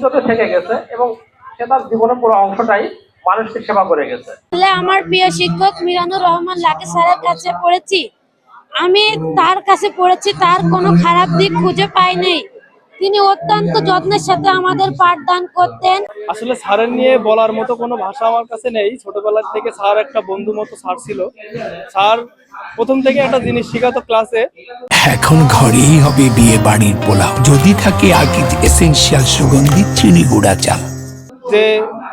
ইজ্জতে থেকে গেছে এবং সে তার জীবনের পুরো অংশটাই মানুষকে সেবা করে গেছে। আমার প্রিয় শিক্ষক মিজানুর রহমান লাকি স্যারের কাছে পড়েছি। আমি তার কাছে পড়েছি, তার কোনো খারাপ দিক খুঁজে পাইনি। তিনি অত্যন্ত যত্নের সাথে আমাদের পাঠদান করতেন। আসলে স্যারের নিয়ে বলার মতো কোনো ভাষা আমার কাছে নেই। ছোটবেলা থেকে স্যার একটা বন্ধু মতো স্যার ছিল। স্যার প্রথম থেকে একটা জিনিস শেখাতো ক্লাসে, এখন ঘরেই হবে বিয়ে বাড়ির পোলাও যদি থাকে আকিজ এসেনশিয়াল সুগন্ধি চিনি গুঁড়া চাল। যে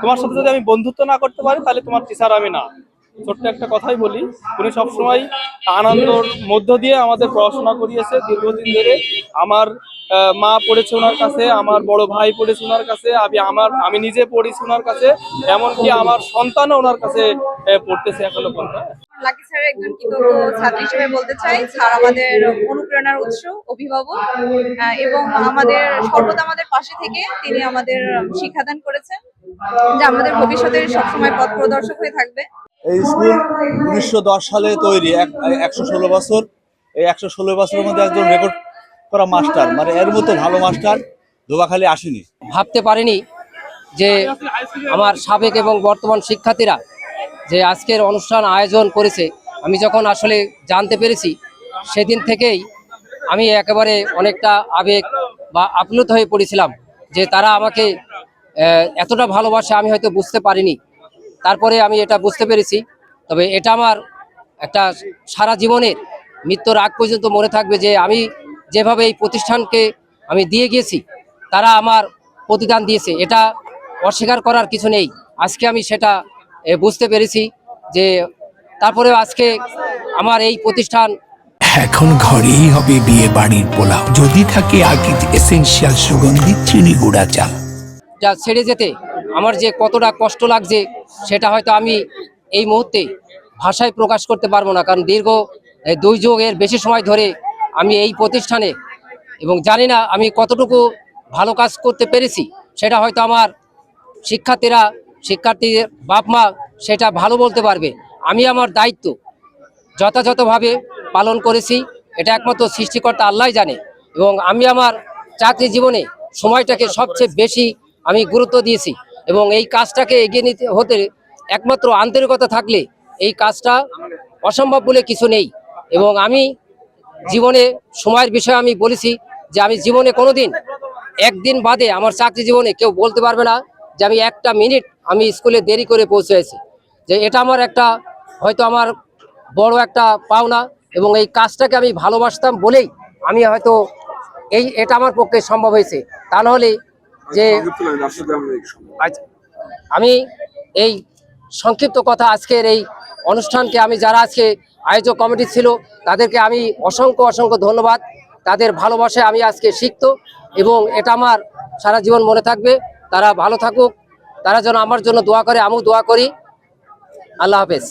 তোমার সাথে যদি আমি বন্ধুত্ব না করতে পারি তাহলে তোমার টিচার আমি না। ছোট্ট একটা কথাই বলি, উনি সবসময় আনন্দর মধ্য দিয়ে আমাদের পড়াশোনা করিয়েছে দীর্ঘদিন ধরে। আমার মা পড়েছে ওনার কাছে, আমার বড় ভাই পড়েছে ওনার কাছে, আমি নিজে পড়েছি ওনার কাছে, এমনকি আমার সন্তানও ওনার কাছে পড়তেছে এখনো পর্যন্ত। লাকি স্যারের একজন কৃতজ্ঞ ছাত্রী হিসেবে বলতে চাই, স্যার আমাদের অনুপ্রেরণার উৎস, অভিভাবক এবং সর্বদা আমাদের পাশে থেকে তিনি আমাদের শিক্ষাদান করেছেন, যা আমাদের ভবিষ্যতের সবসময় পথ প্রদর্শক হয়ে থাকবে। এই স্কুল 1910 সালে তৈরি, 116 বছর। এই 116 বছরের মধ্যে একজন রেকর্ড করা মাস্টার, মানে এর মতো ভালো মাস্টার ধোবাখালী আসেনি। ভাবতে পারিনি যে আমার সাবেক এবং বর্তমান শিক্ষার্থীরা যে আজকের অনুষ্ঠান আয়োজন করেছে, আমি যখন আসলে জানতে পেরেছি সেদিন থেকেই আমি একেবারে অনেকটা আবেগ বা আপ্লুত হয়ে পড়েছিলাম যে তারা আমাকে এতটা ভালোবাসে আমি হয়তো বুঝতে পারিনি। তারপরে আমি এটা বুঝতে পেরেছি। তবে এটা আমার একটা সারা জীবনের মৃত্যুর আগ পর্যন্ত মনে থাকবে যে আমি যেভাবে এই প্রতিষ্ঠানকে আমি দিয়ে গিয়েছি, তারা আমার প্রতিদান দিয়েছে, এটা অস্বীকার করার কিছু নেই। আজকে আমি সেটা বুঝতে পেরেছি যে তারপরেও আজকে আমার এই প্রতিষ্ঠান এখন ঘরেই হবে বিয়ে বাড়ির পোলাও যদি থাকে আকিজ এসেনশিয়াল সুগন্ধি চিনি গুঁড়া চাল। যা ছেড়ে যেতে আমার যে কতটা কষ্ট লাগছে সেটা হয়তো আমি এই মুহূর্তে ভাষায় প্রকাশ করতে পারবো না, কারণ দীর্ঘ 2 যুগের বেশি সময় ধরে আমি এই প্রতিষ্ঠানে, এবং জানি না আমি কতটুকু ভালো কাজ করতে পেরেছি সেটা হয়তো আমার শিক্ষার্থীদের বাপ মা সেটা ভালো বলতে পারবে। আমি আমার দায়িত্ব যথাযথভাবে পালন করেছি, এটা একমাত্র সৃষ্টিকর্তা আল্লাহই জানে। এবং আমি আমার চাকরি জীবনে সময়টাকে সবচেয়ে বেশি আমি গুরুত্ব দিয়েছি, এবং এই কাজটাকে এগিয়ে নিতে হতে একমাত্র আন্তরিকতা থাকলে এই কাজটা অসম্ভব বলে কিছু নেই। এবং আমি জীবনে সময়ের বিষয়ে আমি বলেছি যে আমি জীবনে কোনোদিন একদিন বাদে আমার চাকরি জীবনে কেউ বলতে পারবে না যে আমি 1টা মিনিট আমি স্কুলে দেরি করে পৌঁছেছি। যে এটা আমার একটা হয়তো আমার বড় একটা পাওনা, এবং এই কাজটাকে আমি ভালোবাসতাম বলেই আমি হয়তো এটা আমার পক্ষে সম্ভব হয়েছে। তা নাহলে যে আমি এই সংক্ষিপ্ত কথা আজকের এই অনুষ্ঠানকে আমি যারা আজকে আয়োজক কমিটি ছিল তাদেরকে আমি অসংখ্য ধন্যবাদ। তাদের ভালোবাসায় আমি আজকে শিখত, এবং এটা আমার সারা জীবন মনে থাকবে। তারা ভালো থাকুক, তারা যেন আমার জন্য দোয়া করে, আমিও দোয়া করি। আল্লাহ হাফেজ।